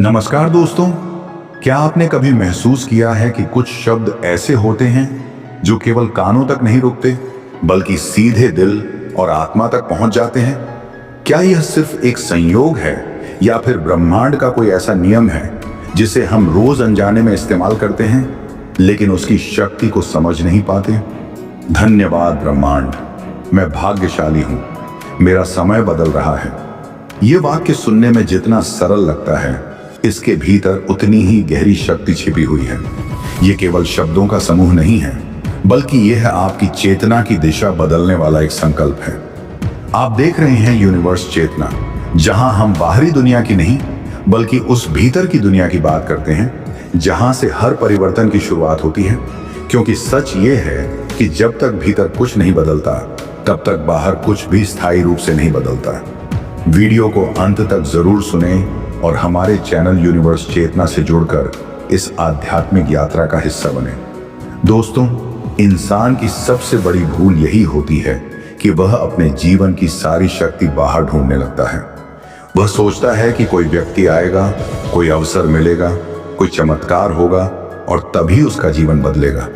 नमस्कार दोस्तों, क्या आपने कभी महसूस किया है कि कुछ शब्द ऐसे होते हैं जो केवल कानों तक नहीं रुकते बल्कि सीधे दिल और आत्मा तक पहुंच जाते हैं? क्या यह सिर्फ एक संयोग है या फिर ब्रह्मांड का कोई ऐसा नियम है जिसे हम रोज अनजाने में इस्तेमाल करते हैं लेकिन उसकी शक्ति को समझ नहीं पाते? धन्यवाद ब्रह्मांड, मैं भाग्यशाली हूं, मेरा समय बदल रहा है। ये वाक्य सुनने में जितना सरल लगता है, इसके भीतर उतनी ही गहरी शक्ति छिपी हुई है। ये केवल शब्दों का समूह नहीं है, बल्कि यह आपकी चेतना की दिशा बदलने वाला एक संकल्प है। आप देख रहे हैं यूनिवर्स चेतना, जहां हम बाहरी दुनिया की नहीं बल्कि उस भीतर की दुनिया की बात करते हैं, जहां से हर परिवर्तन की शुरुआत होती है। क्योंकि सच ये है कि जब तक भीतर कुछ नहीं बदलता, तब तक बाहर कुछ भी स्थायी रूप से नहीं बदलता। वीडियो को अंत तक जरूर सुनें और हमारे चैनल यूनिवर्स चेतना से जुड़कर इस आध्यात्मिक यात्रा का हिस्सा बने। दोस्तों, इंसान की सबसे बड़ी भूल यही होती है कि वह अपने जीवन की सारी शक्ति बाहर ढूंढने लगता है। वह सोचता है कि कोई व्यक्ति आएगा, कोई अवसर मिलेगा, कोई चमत्कार होगा और तभी उसका जीवन बदलेगा।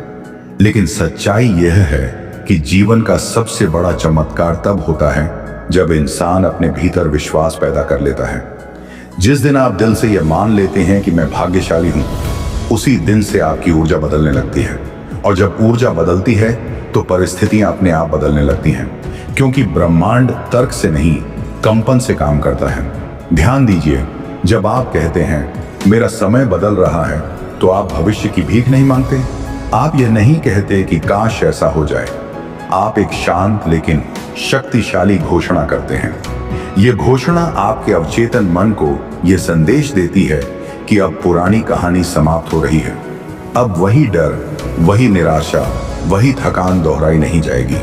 लेकिन सच्चाई यह है कि जीवन का सबसे बड़ा चमत्कार तब होता है जब इंसान अपने भीतर विश्वास पैदा कर लेता है। जिस दिन आप दिल से यह मान लेते हैं कि मैं भाग्यशाली हूं, उसी दिन से आपकी ऊर्जा बदलने लगती है। और जब ऊर्जा बदलती है तो परिस्थितियां अपने आप बदलने लगती हैं, क्योंकि ब्रह्मांड तर्क से नहीं, कंपन से काम करता है। ध्यान दीजिए, जब आप कहते हैं मेरा समय बदल रहा है, तो आप भविष्य की भीख नहीं मांगते। आप यह नहीं कहते कि काश ऐसा हो जाए। आप एक शांत लेकिन शक्तिशाली घोषणा करते हैं। यह घोषणा आपके अवचेतन मन को यह संदेश देती है कि अब पुरानी कहानी समाप्त हो रही है। अब वही डर, वही निराशा, वही थकान दोहराई नहीं जाएगी।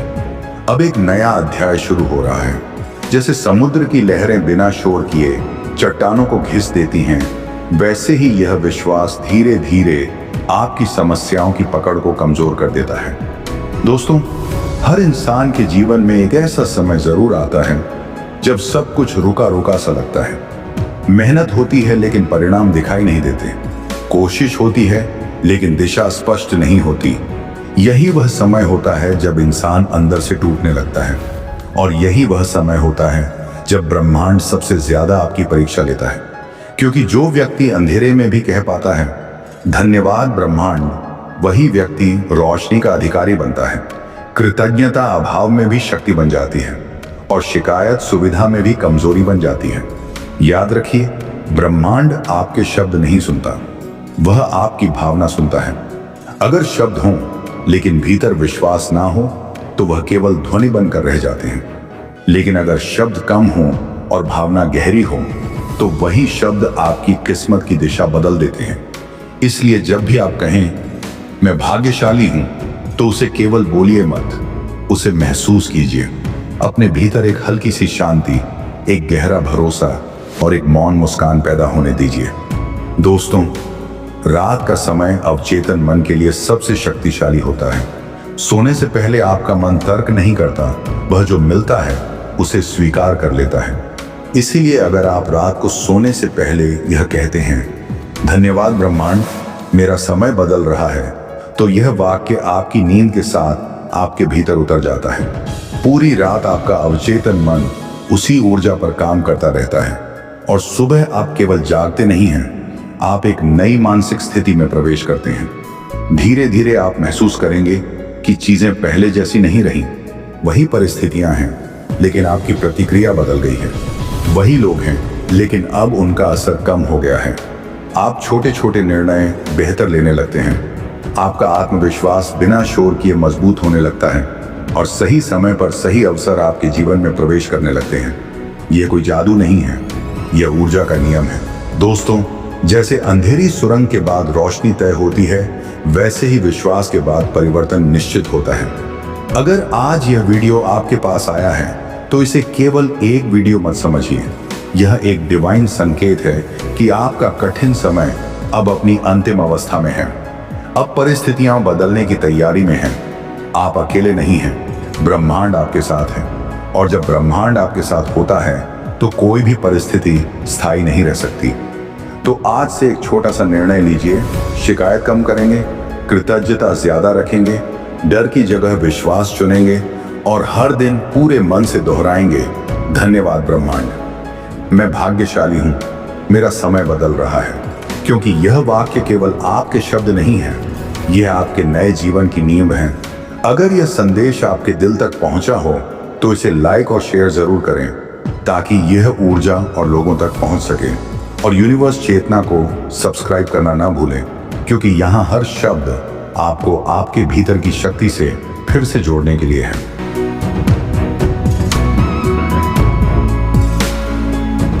अब एक नया अध्याय शुरू हो रहा है। जैसे समुद्र की लहरें बिना शोर किए चट्टानों को घिस देती हैं, वैसे ही यह विश्वास धीरे धीरे आपकी समस्याओं की पकड़ को कमजोर कर देता है। दोस्तों, हर इंसान के जीवन में एक ऐसा समय जरूर आता है जब सब कुछ रुका रुका सा लगता है। मेहनत होती है लेकिन परिणाम दिखाई नहीं देते। कोशिश होती है लेकिन दिशा स्पष्ट नहीं होती। यही वह समय होता है जब इंसान अंदर से टूटने लगता है। और यही वह समय होता है जब ब्रह्मांड सबसे ज्यादा आपकी परीक्षा लेता है। क्योंकि जो व्यक्ति अंधेरे में भी कह पाता है धन्यवाद ब्रह्मांड, वही व्यक्ति रोशनी का अधिकारी बनता है। कृतज्ञता अभाव में भी शक्ति बन जाती है और शिकायत सुविधा में भी कमजोरी बन जाती है। याद रखिए, ब्रह्मांड आपके शब्द नहीं सुनता, वह आपकी भावना सुनता है। अगर शब्द हों लेकिन भीतर विश्वास ना हो तो वह केवल ध्वनि बनकर रह जाते हैं। लेकिन अगर शब्द कम हो और भावना गहरी हो तो वही शब्द आपकी किस्मत की दिशा बदल देते हैं। इसलिए जब भी आप कहें मैं भाग्यशाली हूं, तो उसे केवल बोलिए मत, उसे महसूस कीजिए। अपने भीतर एक हल्की सी शांति, एक गहरा भरोसा और एक मौन मुस्कान पैदा होने दीजिए। दोस्तों, रात का समय अवचेतन मन के लिए सबसे शक्तिशाली होता है। सोने से पहले आपका मन तर्क नहीं करता, वह जो मिलता है उसे स्वीकार कर लेता है। इसीलिए अगर आप रात को सोने से पहले यह कहते हैं धन्यवाद ब्रह्मांड, मेरा समय बदल रहा है, तो यह वाक्य आपकी नींद के साथ आपके भीतर उतर जाता है। पूरी रात आपका अवचेतन मन उसी ऊर्जा पर काम करता रहता है और सुबह आप केवल जागते नहीं हैं, आप एक नई मानसिक स्थिति में प्रवेश करते हैं। धीरे धीरे आप महसूस करेंगे कि चीजें पहले जैसी नहीं रही। वही परिस्थितियां हैं लेकिन आपकी प्रतिक्रिया बदल गई है। वही लोग हैं लेकिन अब उनका असर कम हो गया है। आप छोटे छोटे निर्णय बेहतर लेने लगते हैं। आपका आत्मविश्वास बिना शोर किए मजबूत होने लगता है और सही समय पर सही अवसर आपके जीवन में प्रवेश करने लगते हैं। यह कोई जादू नहीं है, यह ऊर्जा का नियम है। दोस्तों, जैसे अंधेरी सुरंग के बाद रोशनी तय होती है, वैसे ही विश्वास के बाद परिवर्तन निश्चित होता है। अगर आज यह वीडियो आपके पास आया है तो इसे केवल एक वीडियो मत समझिए। यह एक डिवाइन संकेत है कि आपका कठिन समय अब अपनी अंतिम अवस्था में है। अब परिस्थितियां बदलने की तैयारी में हैं। आप अकेले नहीं हैं, ब्रह्मांड आपके साथ है। और जब ब्रह्मांड आपके साथ होता है तो कोई भी परिस्थिति स्थायी नहीं रह सकती। तो आज से एक छोटा सा निर्णय लीजिए। शिकायत कम करेंगे, कृतज्ञता ज्यादा रखेंगे, डर की जगह विश्वास चुनेंगे और हर दिन पूरे मन से दोहराएंगे, धन्यवाद ब्रह्मांड, मैं भाग्यशाली हूं, मेरा समय बदल रहा है। क्योंकि यह वाक्य केवल आपके शब्द नहीं है, यह आपके नए जीवन की नींव है। अगर यह संदेश आपके दिल तक पहुंचा हो तो इसे लाइक और शेयर जरूर करें, ताकि यह ऊर्जा और लोगों तक पहुंच सके। और यूनिवर्स चेतना को सब्सक्राइब करना ना भूलें, क्योंकि यहाँ हर शब्द आपको आपके भीतर की शक्ति से फिर से जोड़ने के लिए है।